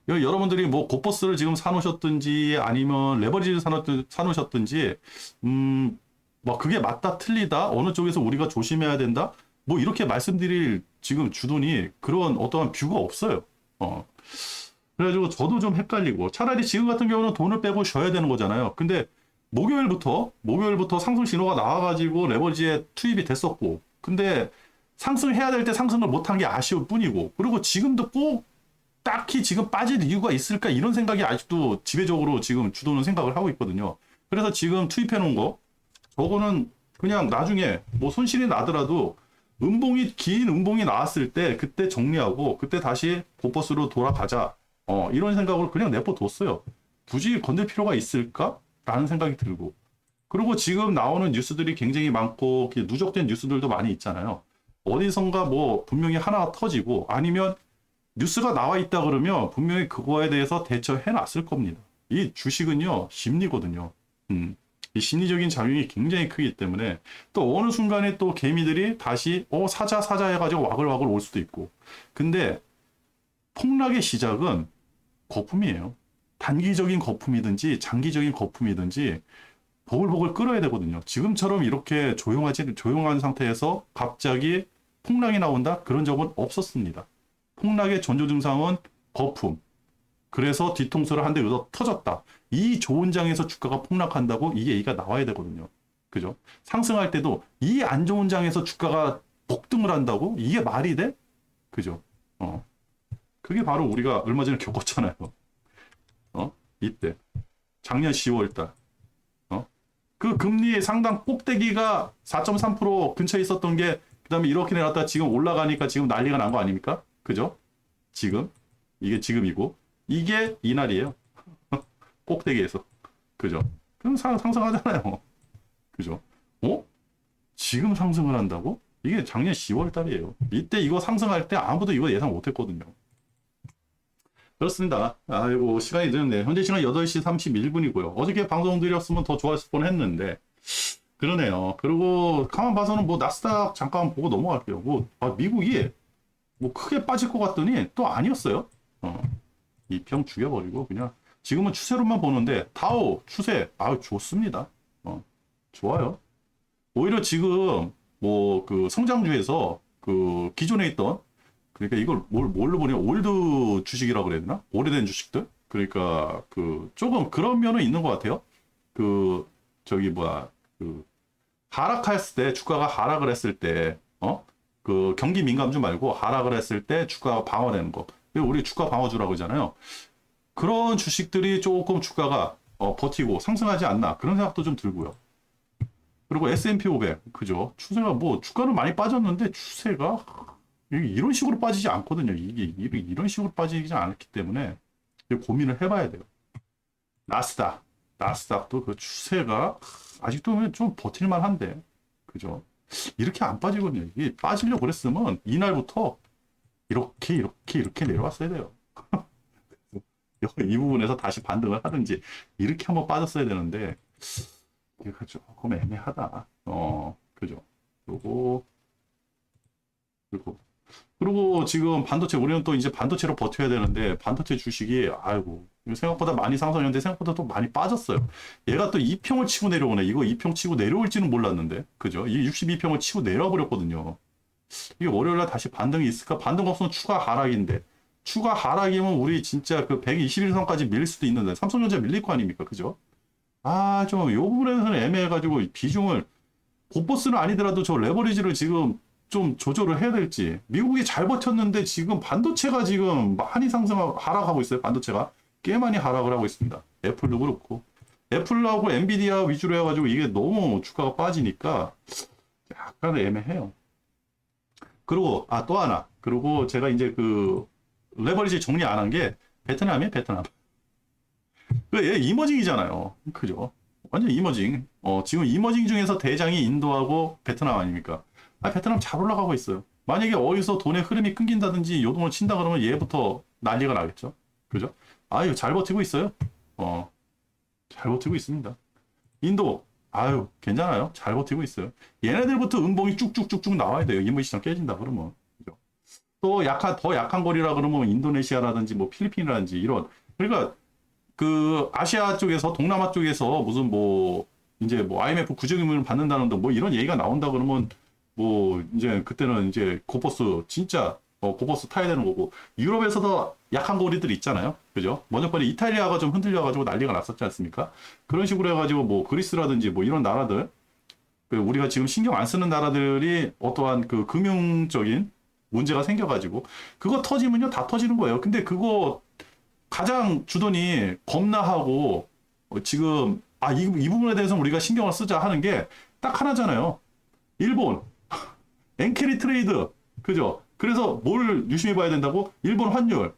여러분들이 뭐 곧버스를 지금 사놓으셨든지 아니면 레버리지를 사놓으셨든지, 뭐 그게 맞다 틀리다 어느 쪽에서 우리가 조심해야 된다 뭐 이렇게 말씀드릴 지금 주돈이 그런 어떠한 뷰가 없어요. 그래가지고 저도 좀 헷갈리고, 차라리 지금 같은 경우는 돈을 빼고 쉬어야 되는 거잖아요. 근데 목요일부터 상승 신호가 나와가지고 레버리지에 투입이 됐었고, 근데 상승해야 될 때 상승을 못한 게 아쉬울 뿐이고, 그리고 지금도 꼭 딱히 지금 빠질 이유가 있을까 이런 생각이 아직도 지배적으로 지금 주도는 생각을 하고 있거든요. 그래서 지금 투입해 놓은 거, 저거는 그냥 나중에 뭐 손실이 나더라도 긴 음봉이 나왔을 때 그때 정리하고 그때 다시 곧버스로 돌아가자, 이런 생각으로 그냥 내버려뒀어요. 굳이 건들 필요가 있을까? 라는 생각이 들고, 그리고 지금 나오는 뉴스들이 굉장히 많고 누적된 뉴스들도 많이 있잖아요. 어디선가 뭐 분명히 하나 터지고, 아니면 뉴스가 나와 있다 그러면 분명히 그거에 대해서 대처해 놨을 겁니다. 이 주식은요, 심리거든요. 이 심리적인 작용이 굉장히 크기 때문에 또 어느 순간에 또 개미들이 다시 사자 해가지고 와글와글 올 수도 있고. 근데 폭락의 시작은 거품이에요. 단기적인 거품이든지 장기적인 거품이든지 보글보글 끓어야 되거든요. 지금처럼 이렇게 조용한 상태에서 갑자기 폭락이 나온다? 그런 적은 없었습니다. 폭락의 전조 증상은 거품. 그래서 뒤통수를 한 대 얻어 터졌다. 이 좋은 장에서 주가가 폭락한다고 이 얘기가 나와야 되거든요. 그죠? 상승할 때도 이 안 좋은 장에서 주가가 폭등을 한다고? 이게 말이 돼? 그죠? 그게 바로 우리가 얼마 전에 겪었잖아요. 이때. 작년 10월 달. 그 금리 상당 꼭대기가 4.3% 근처에 있었던 게, 그 다음에 이렇게 내려갔다 지금 올라가니까 지금 난리가 난 거 아닙니까? 그죠? 지금. 이게 지금이고. 이게 이날이에요. 꼭대기에서. 그죠? 그럼 상승하잖아요. 그죠? 지금 상승을 한다고? 이게 작년 10월 달이에요. 이때 이거 상승할 때 아무도 이거 예상 못 했거든요. 그렇습니다. 아이고, 시간이 늦었네. 현재 시간 8시 31분이고요. 어저께 방송 드렸으면 더 좋았을 뻔 했는데, 그러네요. 그리고 가만 봐서는 뭐 나스닥 잠깐 보고 넘어갈게요. 미국이 뭐 크게 빠질 것 같더니 또 아니었어요. 이 평 죽여버리고 그냥 지금은 추세로만 보는데, 다우 추세 좋습니다. 좋아요. 오히려 지금 뭐 그 성장주에서 그 기존에 있던, 그러니까 이걸 뭘로 보냐, 올드 주식이라고 그래야 되나? 오래된 주식들? 그러니까 그 조금 그런 면은 있는 것 같아요. 그 하락했을 때, 주가가 하락을 했을 때 그 경기 민감주 말고 하락을 했을 때 주가가 방어되는 거. 우리 주가 방어주라고 하잖아요. 그런 주식들이 조금 주가가 버티고 상승하지 않나 그런 생각도 좀 들고요. 그리고 S&P 500 그죠? 추세가 뭐 주가는 많이 빠졌는데 추세가 이런 식으로 빠지지 않거든요. 이게 이런 식으로 빠지지 않기 때문에 고민을 해봐야 돼요. 나스닥도 그 추세가 아직도 좀 버틸만한데 그죠? 이렇게 안 빠지거든요. 이게 빠지려고 그랬으면 이날부터 이렇게 내려왔어야 돼요. 이 부분에서 다시 반등을 하든지 이렇게 한번 빠졌어야 되는데 이거 조금 애매하다. 그죠? 그리고 지금 반도체 우리는 또 이제 반도체로 버텨야 되는데 반도체 주식이 아이고 생각보다 많이 상승했는데 생각보다 또 많이 빠졌어요. 얘가 또 2평을 치고 내려오네. 이거 2평 치고 내려올지는 몰랐는데 그죠? 이 62평을 치고 내려와 버렸거든요. 이게 월요일날 다시 반등이 있을까? 반등 없으면 추가 하락인데 추가 하락이면 우리 진짜 그 121선까지 밀릴 수도 있는데 삼성전자 밀릴 거 아닙니까? 그죠? 좀 이 부분에서는 애매해가지고 비중을 곧버스는 아니더라도 저 레버리지를 지금 좀 조절을 해야 될지. 미국이 잘 버텼는데 지금 반도체가 지금 많이 하락하고 있어요. 반도체가 꽤 많이 하락을 하고 있습니다. 애플도 그렇고 애플하고 엔비디아 위주로 해가지고 이게 너무 주가가 빠지니까 약간 애매해요. 그리고 또 하나. 그리고 제가 이제 그 레버리지 정리 안 한 게 베트남이에요. 베트남. 얘 이머징이잖아요. 그죠? 완전 이머징. 지금 이머징 중에서 대장이 인도하고 베트남 아닙니까? 베트남 잘 올라가고 있어요. 만약에 어디서 돈의 흐름이 끊긴다든지 요동을 친다 그러면 얘부터 난리가 나겠죠. 그죠? 이거 잘 버티고 있어요. 잘 버티고 있습니다. 인도, 괜찮아요. 잘 버티고 있어요. 얘네들부터 음봉이 쭉쭉쭉쭉 나와야 돼요. 이머징 시장 깨진다 그러면. 그죠? 또 더 약한 거리라 그러면 인도네시아라든지 뭐 필리핀이라든지 이런. 그러니까 그 아시아 쪽에서 동남아 쪽에서 무슨 뭐 이제 뭐 IMF 구제금을 받는다는 뭐 이런 얘기가 나온다 그러면 뭐 이제 그때는 이제 고버스 진짜 고버스 타야 되는 거고 유럽에서도 약한 거리들이 있잖아요. 그죠? 먼저번에 이탈리아가 좀 흔들려가지고 난리가 났었지 않습니까? 그런 식으로 해가지고 뭐 그리스라든지 뭐 이런 나라들 우리가 지금 신경 안 쓰는 나라들이 어떠한 그 금융적인 문제가 생겨가지고 그거 터지면요 다 터지는 거예요. 근데 그거 가장 주돈이 겁나하고 지금 이 부분에 대해서 우리가 신경을 쓰자 하는 게 딱 하나잖아요. 일본 엔캐리 트레이드 그죠? 그래서 뭘 유심히 봐야 된다고? 일본 환율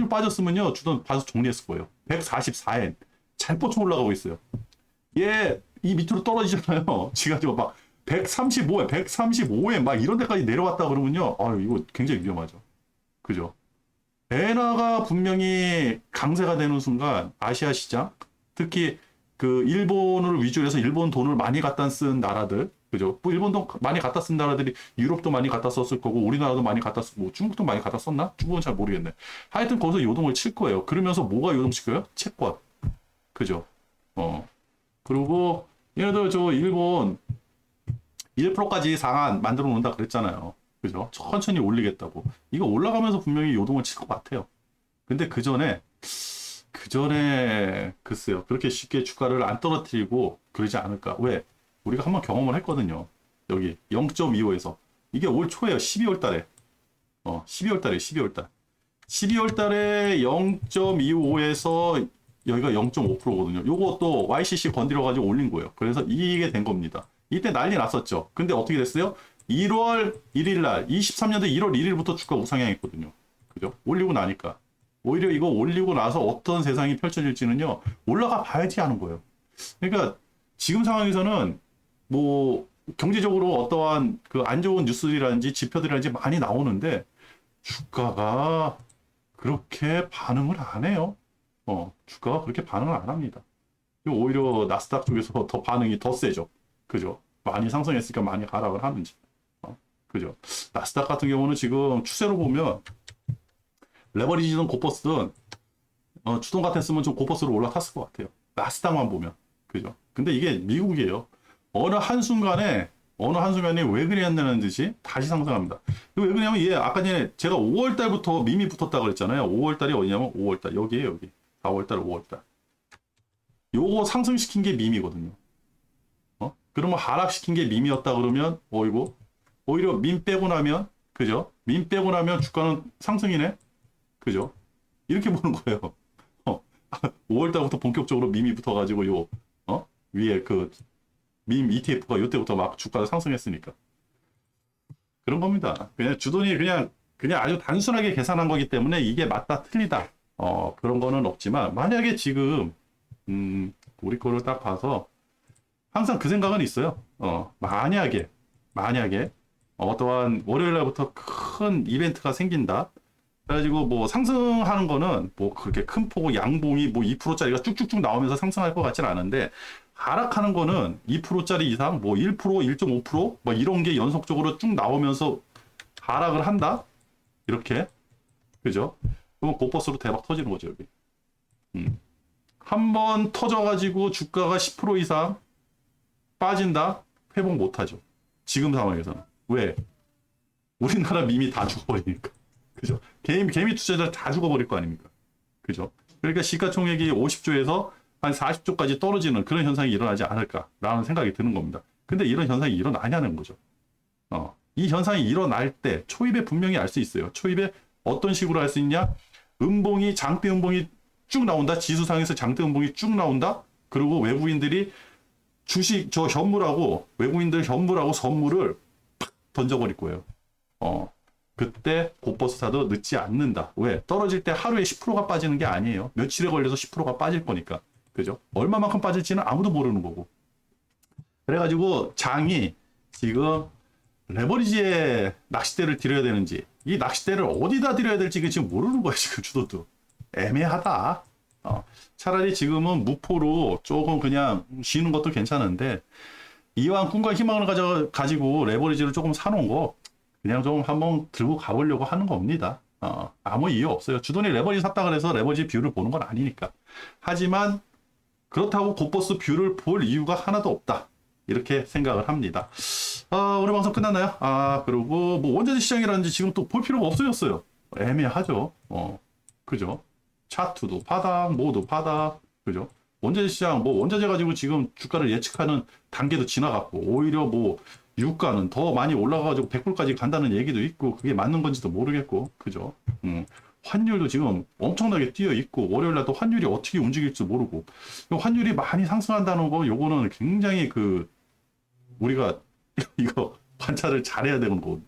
빠졌으면요 주돈 봐서 정리했을 거예요. 144엔 잘 뻗쳐 올라가고 있어요. 얘 이 밑으로 떨어지잖아요. 지금 막 135엔 막 이런 데까지 내려왔다 그러면요 이거 굉장히 위험하죠. 그죠? 엔화가 분명히 강세가 되는 순간 아시아 시장, 특히 그 일본을 위주로 해서 일본 돈을 많이 갖다 쓴 나라들, 그죠? 뭐 일본 돈 많이 갖다 쓴 나라들이 유럽도 많이 갖다 썼을 거고 우리나라도 많이 갖다 쓰고 뭐 중국도 많이 갖다 썼나? 중국은 잘 모르겠네. 하여튼 거기서 요동을 칠 거예요. 그러면서 뭐가 요동칠 거예요? 채권, 그죠? 그리고 얘네들 저 일본 1%까지 상한 만들어 놓는다 그랬잖아요. 그죠? 천천히 올리겠다고. 이거 올라가면서 분명히 요동을 칠 것 같아요. 근데 그 전에 글쎄요. 그렇게 쉽게 주가를 안 떨어뜨리고 그러지 않을까. 왜? 우리가 한번 경험을 했거든요. 여기 0.25에서. 이게 올 초에요. 12월 달에. 12월 달에 12월 달. 12월 달에 0.25에서 여기가 0.5%거든요. 요거 또 YCC 건드려 가지고 올린 거예요. 그래서 이게 된 겁니다. 이때 난리 났었죠. 근데 어떻게 됐어요? 1월 1일 날, 23년도 1월 1일부터 주가 우상향했거든요. 그죠? 올리고 나니까. 오히려 이거 올리고 나서 어떤 세상이 펼쳐질지는요, 올라가 봐야지 하는 거예요. 그러니까 지금 상황에서는 뭐 경제적으로 어떠한 그 안 좋은 뉴스들이라든지 지표들이라든지 많이 나오는데 주가가 그렇게 반응을 안 해요. 주가가 그렇게 반응을 안 합니다. 오히려 나스닥 쪽에서 더 반응이 더 세죠. 그죠? 많이 상승했으니까 많이 하락을 하는지. 그죠? 나스닥 같은 경우는 지금 추세로 보면 레버리지든 고퍼스든 주동 같았으면 좀 고퍼스로 올라탔을 것 같아요. 나스닥만 보면. 그죠? 근데 이게 미국이에요. 어느 한순간에 왜 그랬냐는 듯이 다시 상승합니다. 왜 그러냐면 아까 전에 제가 5월 달부터 밈이 붙었다 그랬잖아요. 5월 달이 어디냐면 5월 달. 여기에요, 여기. 4월 달, 5월 달. 요거 상승시킨 게 밈이거든요. 그러면 하락시킨 게 밈이었다 그러면 이거 오히려 민 빼고 나면, 그죠? 민 빼고 나면 주가는 상승이네? 그죠? 이렇게 보는 거예요. 5월 달부터 본격적으로 밈이 붙어가지고 위에 그 밈 ETF가 요때부터 막 주가가 상승했으니까. 그런 겁니다. 그냥 주돈이 그냥 아주 단순하게 계산한 거기 때문에 이게 맞다 틀리다 그런 거는 없지만, 만약에 지금 우리 거를 딱 봐서 항상 그 생각은 있어요. 만약에 어떠한 월요일 날부터 큰 이벤트가 생긴다. 그래가지고 뭐 상승하는 거는 뭐 그렇게 큰 폭의 양봉이 뭐 2%짜리가 쭉쭉쭉 나오면서 상승할 것 같지는 않은데, 하락하는 거는 2%짜리 이상 뭐 1%, 1.5%뭐 이런 게 연속적으로 쭉 나오면서 하락을 한다. 이렇게, 그죠? 그럼 곧버스로 대박 터지는 거죠, 여기. 한 번 터져가지고 주가가 10% 이상 빠진다? 회복 못하죠. 지금 상황에서는. 왜? 우리나라 밈이 다 죽어버리니까. 그죠? 개미 투자자 다 죽어버릴 거 아닙니까? 그죠? 그러니까 시가총액이 50조에서 한 40조까지 떨어지는 그런 현상이 일어나지 않을까라는 생각이 드는 겁니다. 근데 이런 현상이 일어나냐는 거죠. 이 현상이 일어날 때 초입에 분명히 알 수 있어요. 초입에 어떤 식으로 할 수 있냐? 장대 음봉이 쭉 나온다. 지수상에서 장대 음봉이 쭉 나온다. 그리고 외국인들이 외국인들 현물하고 선물을 팍 던져버릴 거예요. 그때 곧버스 사도 늦지 않는다. 왜? 떨어질 때 하루에 10%가 빠지는 게 아니에요. 며칠에 걸려서 10%가 빠질 거니까. 그죠? 얼마만큼 빠질지는 아무도 모르는 거고. 그래가지고 장이 지금 레버리지에 낚싯대를 들여야 되는지, 이 낚싯대를 어디다 들여야 될지 지금 모르는 거예요. 지금 주도도. 애매하다. 차라리 지금은 무포로 조금 그냥 쉬는 것도 괜찮은데, 이왕 꿈과 희망을 가지고 레버리지를 조금 사놓은 거 그냥 좀 한번 들고 가보려고 하는 겁니다. 아무 이유 없어요. 주돈이 레버리지 샀다 그래서 레버리지 뷰를 보는 건 아니니까. 하지만 그렇다고 곧버스 뷰를 볼 이유가 하나도 없다. 이렇게 생각을 합니다. 오늘 방송 끝났나요? 그리고 뭐 원자재 시장이라든지 지금 또 볼 필요가 없어졌어요. 애매하죠. 그죠? 차트도 바닥, 뭐도 바닥, 그죠? 원자재 시장, 뭐 원자재 가지고 지금 주가를 예측하는 단계도 지나갔고, 오히려 뭐 유가는 더 많이 올라가가지고 100불까지 간다는 얘기도 있고, 그게 맞는 건지도 모르겠고, 그죠? 환율도 지금 엄청나게 뛰어 있고, 월요일날 또 환율이 어떻게 움직일지 모르고, 환율이 많이 상승한다는 거, 요거는 굉장히 우리가 이거 관찰을 잘해야 되는 거,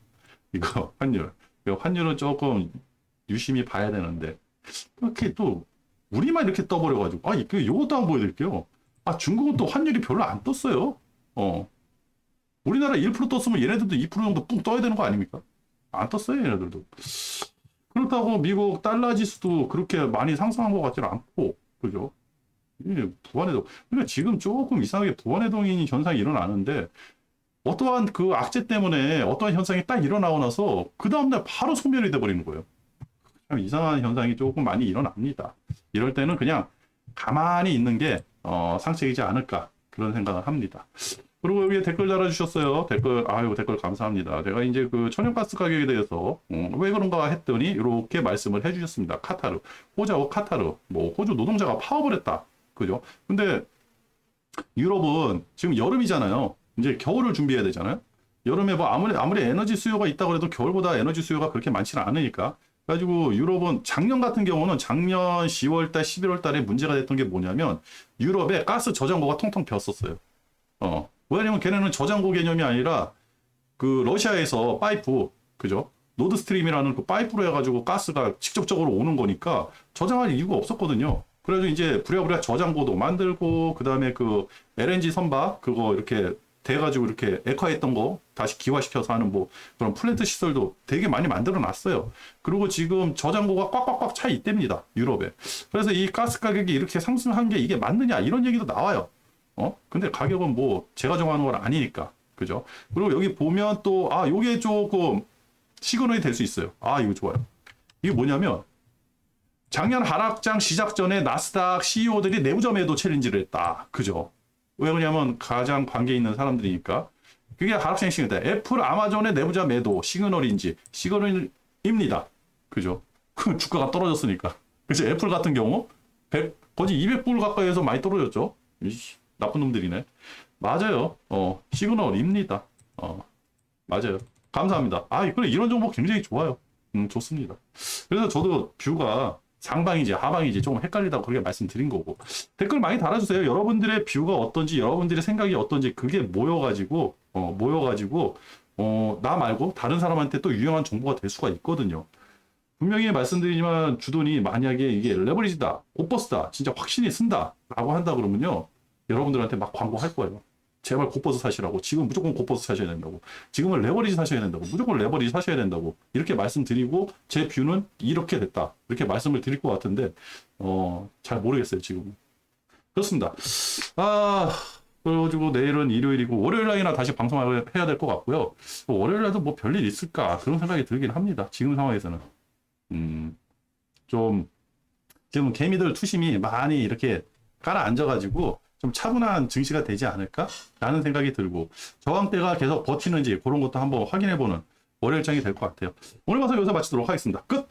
이거 환율은 조금 유심히 봐야 되는데, 이렇게 또 우리만 이렇게 떠버려가지고, 요것도 한번 보여드릴게요. 중국은 또 환율이 별로 안 떴어요. 우리나라 1% 떴으면 얘네들도 2% 정도 뿡 떠야 되는 거 아닙니까? 안 떴어요, 얘네들도. 그렇다고 미국 달러 지수도 그렇게 많이 상승한 것 같지는 않고, 그죠? 부안해동. 그러니까 지금 조금 이상하게 부안해동인 현상이 일어나는데, 어떠한 그 악재 때문에 어떠한 현상이 딱 일어나고 나서, 그 다음날 바로 소멸이 돼버리는 거예요. 참 이상한 현상이 조금 많이 일어납니다. 이럴 때는 그냥 가만히 있는 게, 상책이지 않을까, 그런 생각을 합니다. 그리고 여기에 댓글 달아주셨어요. 댓글 감사합니다. 제가 이제 그 천연가스 가격에 대해서 왜 그런가 했더니 이렇게 말씀을 해주셨습니다. 호주하고 카타르, 뭐 호주 노동자가 파업을 했다. 그죠? 근데 유럽은 지금 여름이잖아요. 이제 겨울을 준비해야 되잖아요. 여름에 뭐 아무리 에너지 수요가 있다고 해도 겨울보다 에너지 수요가 그렇게 많지는 않으니까. 그래가지고 유럽은 작년 같은 경우는 작년 10월달, 11월달에 문제가 됐던 게 뭐냐면 유럽에 가스 저장고가 통통 비었었어요. 왜냐면 걔네는 저장고 개념이 아니라 그 러시아에서 파이프, 그죠? 노드스트림이라는 그 파이프로 해가지고 가스가 직접적으로 오는 거니까 저장할 이유가 없었거든요. 그래가지고 이제 부랴부랴 저장고도 만들고, 그 다음에 그 LNG 선박 그거 이렇게 돼가지고 이렇게 액화했던 거 다시 기화시켜서 하는 뭐 그런 플랜트 시설도 되게 많이 만들어 놨어요. 그리고 지금 저장고가 꽉꽉꽉 차 있답니다, 유럽에. 그래서 이 가스 가격이 이렇게 상승한 게 이게 맞느냐 이런 얘기도 나와요. 근데 가격은 뭐 제가 정하는 건 아니니까. 그죠? 그리고 여기 보면 또, 요게 조금 시그널이 될 수 있어요. 이거 좋아요. 이게 뭐냐면, 작년 하락장 시작 전에 나스닥 CEO들이 내부자 매도 챌린지를 했다. 그죠? 왜 그러냐면 가장 관계 있는 사람들이니까. 그게 하락장 시그널. 애플, 아마존의 내부자 매도 시그널입니다. 그죠? 주가가 떨어졌으니까. 그죠? 애플 같은 경우, 거의 200불 가까이에서 많이 떨어졌죠? 나쁜 놈들이네. 맞아요. 시그널입니다. 맞아요. 감사합니다. 아, 그래, 이런 정보 굉장히 좋아요. 좋습니다. 그래서 저도 뷰가 상방이지 하방이지 조금 헷갈리다고 그렇게 말씀드린 거고, 댓글 많이 달아주세요. 여러분들의 뷰가 어떤지, 여러분들의 생각이 어떤지, 그게 모여가지고 나 말고 다른 사람한테 또 유용한 정보가 될 수가 있거든요. 분명히 말씀드리지만 주돈이 만약에 이게 레버리지다, 곧버스다, 진짜 확신이 쓴다 라고 한다 그러면요, 여러분들한테 막 광고할 거예요. 제발 곧버스 사시라고, 지금 무조건 곧버스 사셔야 된다고, 지금은 레버리지 사셔야 된다고, 무조건 레버리지 사셔야 된다고 이렇게 말씀드리고, 제 뷰는 이렇게 됐다 이렇게 말씀을 드릴 것 같은데 잘 모르겠어요 지금. 그렇습니다. 아, 그래가지고 내일은 일요일이고 월요일 날이나 다시 방송을 해야 될 것 같고요. 월요일 날도 뭐 별일 있을까 그런 생각이 들긴 합니다. 지금 상황에서는 좀 지금 개미들 투심이 많이 이렇게 깔아앉아가지고 좀 차분한 증시가 되지 않을까라는 생각이 들고, 저항대가 계속 버티는지 그런 것도 한번 확인해보는 월요일장이 될 것 같아요. 오늘 방송 여기서 마치도록 하겠습니다. 끝!